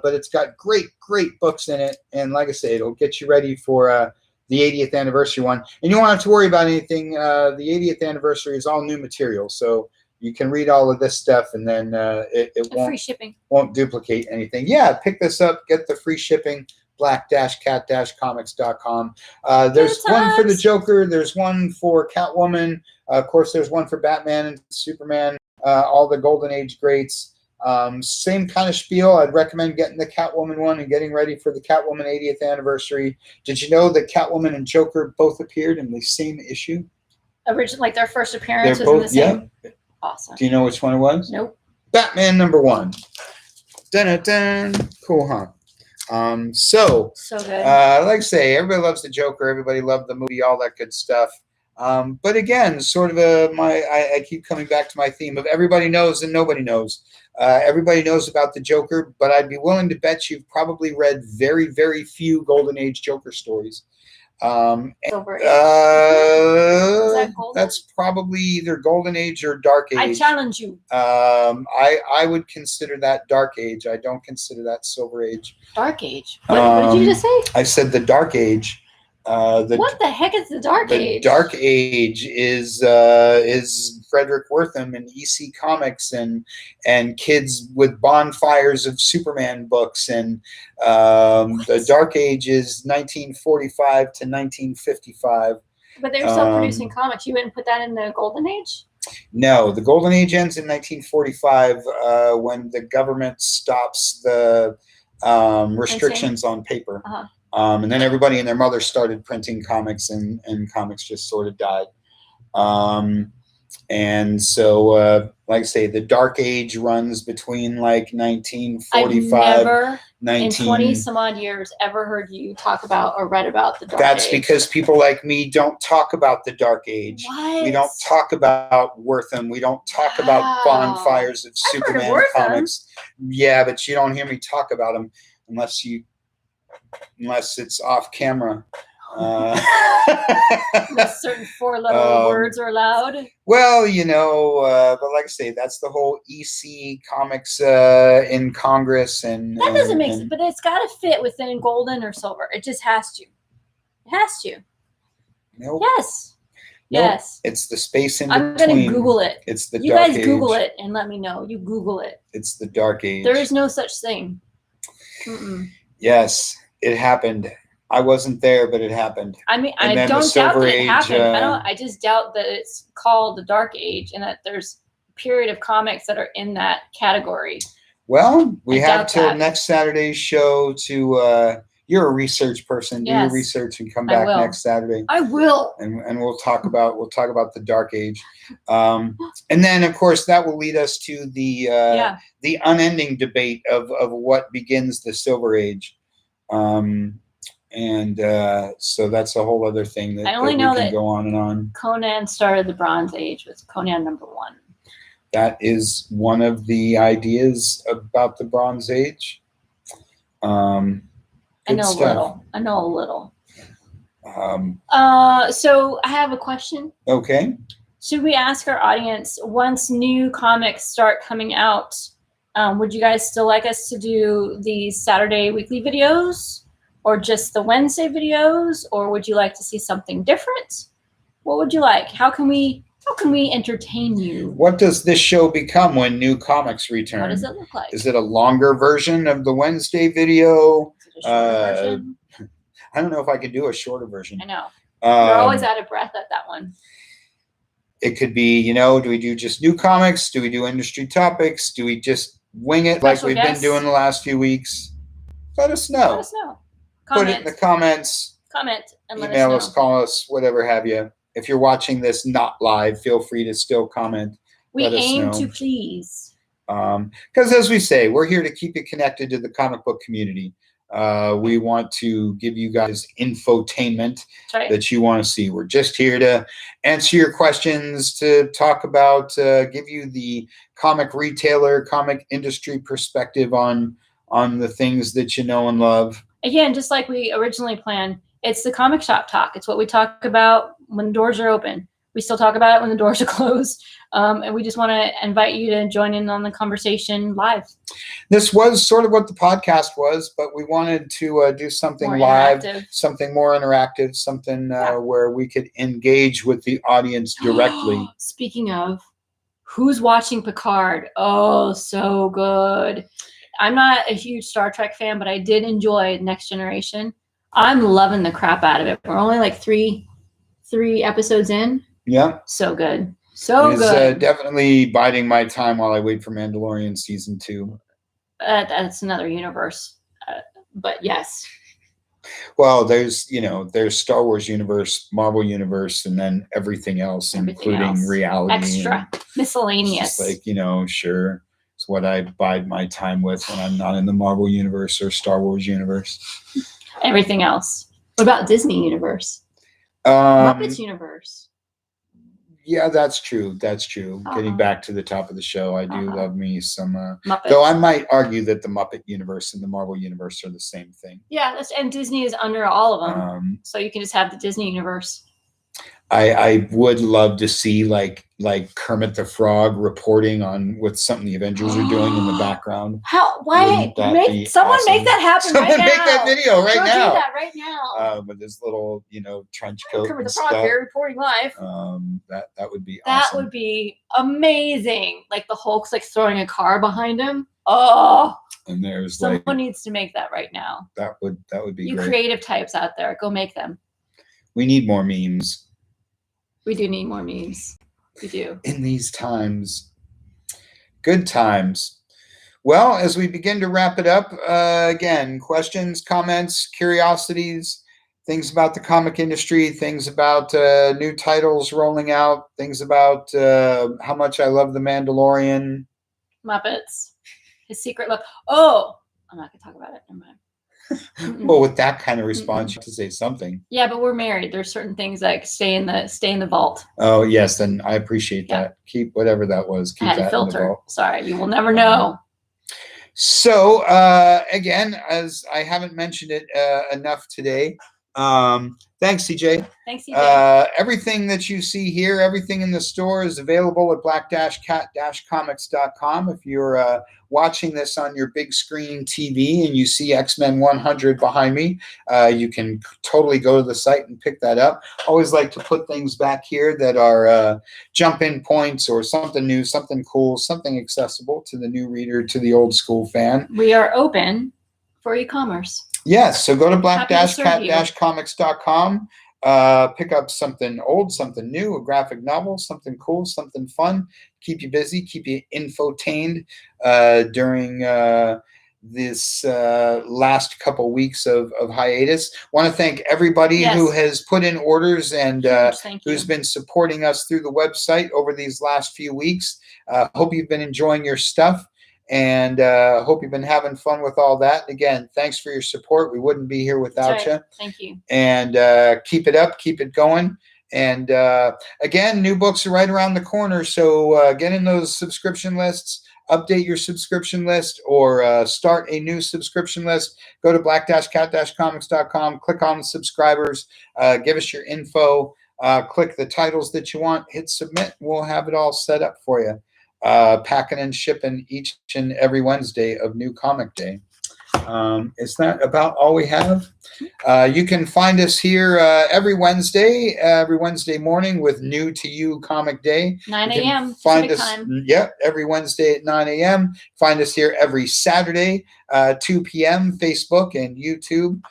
but it's got great books in it. And like I say, it'll get you ready for the 80th anniversary one. And you won't have to worry about anything. The 80th anniversary is all new material. So you can read all of this stuff, and then it free shipping. Won't duplicate anything. Yeah, pick this up, get the free shipping, black-cat-comics.com. There's one for the Joker. There's one for Catwoman. Of course, there's one for Batman and Superman, all the Golden Age greats. Same kind of spiel. I'd recommend getting the Catwoman one and getting ready for the Catwoman 80th anniversary. Did you know that Catwoman and Joker both appeared in the same issue? Originally, like their first appearance was in the same? Yeah. Awesome. Do you know which one it was? Nope. Batman #1. Dun-dun-dun. Cool, huh? So good. Like I say, everybody loves the Joker. Everybody loved the movie, all that good stuff. But again, sort of I keep coming back to my theme of everybody knows and nobody knows. Everybody knows about the Joker, but I'd be willing to bet you've probably read very, very few Golden Age Joker stories. Silver Age. Is that golden? That's probably either Golden Age or Dark Age. I challenge you. I would consider that Dark Age. I don't consider that Silver Age. Dark Age. What did you just say? I said the Dark Age. What the heck is the Dark Age? The Dark Age is Frederick Wortham and EC Comics and kids with bonfires of Superman books, and the Dark Age is 1945 to 1955. But they were still producing comics. You wouldn't put that in the Golden Age? No, the Golden Age ends in 1945 when the government stops the restrictions on paper. And then everybody and their mother started printing comics, and comics just sort of died. And so, like I say, the Dark Age runs between like 1945. I've never, in 20 some odd years, ever heard you talk about or read about the Dark Age. That's because people like me don't talk about the Dark Age. What? We don't talk about Wortham. We don't talk about bonfires of Superman comics. Yeah, but you don't hear me talk about them unless it's off camera. Certain four-letter words are allowed. Well, but like I say, that's the whole EC Comics in Congress, and that doesn't make sense. But it's got to fit within golden or silver. It just has to. It has to. Nope. Yes. Nope. Yes. It's the space in I'm between. going to Google it. It's the you Dark guys Age. Google it and let me know. You Google it. It's the Dark Age. There is no such thing. Yes, it happened. I wasn't there, but it happened. I mean, I don't doubt that it happened. I just doubt that it's called the Dark Age and that there's a period of comics that are in that category. Well, we have till next Saturday's show to You're a research person. Do your Yes, research and come I back will. next Saturday. I will. And we'll talk about the Dark Age, and then of course that will lead us to the unending debate of what begins the Silver Age, and so that's a whole other thing that, I only that know we can that go on and on. Conan started the Bronze Age with Conan #1. That is one of the ideas about the Bronze Age. I know stuff. a little. Um, So I have a question. okay. Should we ask our audience, once new comics start coming out, would you guys still like us to do the Saturday weekly videos, or just the Wednesday videos, or would you like to see something different? What would you like? How can we entertain you? What does this show become when new comics return? What does it look like? Is it a longer version of the Wednesday video? Is it a shorter version? I don't know if I could do a shorter version. I know. You're always out of breath at that one. It could be, do we do just new comics? Do we do industry topics? Do we just wing it like we've been doing the last few weeks? Let us know. Let us know. Put it in the comments. Comment and let us Email know. us, call us, whatever have you. If you're watching this not live, feel free to still comment. We aim to please. Because as we say, we're here to keep you connected to the comic book community. We want to give you guys infotainment that you want to see. We're just here to answer your questions, to talk about, give you the comic retailer, comic industry perspective on the things that you know and love. Again, just like we originally planned, it's the comic shop talk. It's what we talk about when doors are open. We still talk about it when the doors are closed. And we just want to invite you to join in on the conversation live. This was sort of what the podcast was, but we wanted to do something more live, something more interactive, something where we could engage with the audience directly. Speaking of, who's watching Picard? Oh, so good. I'm not a huge Star Trek fan, but I did enjoy Next Generation. I'm loving the crap out of it. We're only like three episodes in. Yeah. So good. So good. Definitely biding my time while I wait for Mandalorian season 2. That's another universe. But yes. Well, there's Star Wars universe, Marvel universe, and then everything else, including reality. Extra. Miscellaneous. Just like, sure. It's what I bide my time with when I'm not in the Marvel universe or Star Wars universe. Everything else. What about Disney universe? Muppets universe. Yeah, that's true. That's true. Getting back to the top of the show, I do love me some Muppets. Though I might argue that the Muppet universe and the Marvel universe are the same thing. Yeah, and Disney is under all of them. So you can just have the Disney universe. I would love to see like Kermit the Frog reporting on what something the Avengers are doing in the background. Why make someone awesome? Make that happen someone right now. Make that video right now. Do that right now. With his little trench coat. Kermit the Frog here reporting live. That would be awesome. That would be amazing. Like the Hulk's like throwing a car behind him. Oh. And there's someone needs to make that right now. That would be you great. Creative types out there, go make them. We need more memes. We do need more memes. We do. In these times. Good times. Well, as we begin to wrap it up, again, questions, comments, curiosities, things about the comic industry, things about new titles rolling out, things about how much I love The Mandalorian. Muppets. His secret love. Oh, I'm not going to talk about it. Never mind. Well, with that kind of response, you have to say something. Yeah, but we're married. There's certain things like stay in the vault. Oh yes, then I appreciate that. Keep whatever that was. Keep that in the vault. Sorry, you will never know. So again, as I haven't mentioned it enough today, thanks, CJ. Thanks, CJ. Everything that you see here, everything in the store is available at black-cat-comics.com. If you're watching this on your big screen TV and you see X-Men 100 behind me, you can totally go to the site and pick that up. Always like to put things back here that are jump-in points or something new, something cool, something accessible to the new reader, to the old school fan. We are open for e-commerce. Yes, so go to black-cat-comics.com. Pick up something old, something new, a graphic novel, something cool, something fun. Keep you busy, keep you infotained during this last couple weeks of hiatus. Want to thank everybody Yes. who has put in orders and Thank you. who's been supporting us through the website over these last few weeks. Hope you've been enjoying your stuff, and hope you've been having fun with all that. Again, thanks for your support. We wouldn't be here without you. Thank you. And keep it up, keep it going. And again, new books are right around the corner, so get in those subscription lists. Update your subscription list, or start a new subscription list. Go to black-cat-comics.com, click on subscribers, give us your info, click the titles that you want, hit submit. We'll have it all set up for you. Packing and shipping each and every Wednesday of New Comic Day. Is that about all we have? You can find us here every Wednesday morning with New to You Comic Day. 9 a.m. Find us, time. every Wednesday at 9 a.m. Find us here every Saturday, 2 p.m. Facebook and YouTube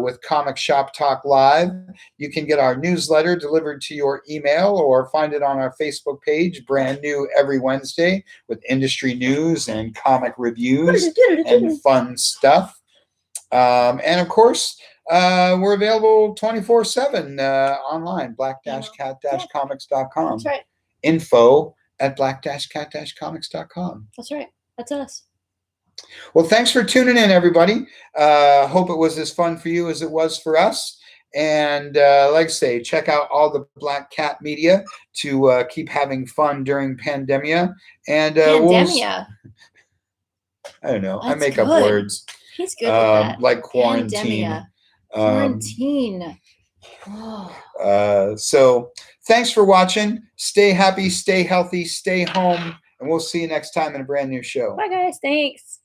with Comic Shop Talk Live. You can get our newsletter delivered to your email, or find it on our Facebook page, brand new every Wednesday, with industry news and comic reviews and fun stuff. And of course, we're available 24/7 online, black-cat-comics.com. That's right. Info at black-cat-comics.com. That's right. That's us. Well, thanks for tuning in, everybody. Hope it was as fun for you as it was for us. And like I say, check out all the Black Cat media to keep having fun during pandemia. And Pandemia. I don't know. That's I make up good. words. He's good with that. Like quarantine. Pandemia. Quarantine. So thanks for watching. Stay happy, stay healthy, stay home, and we'll see you next time in a brand new show. Bye, guys. Thanks.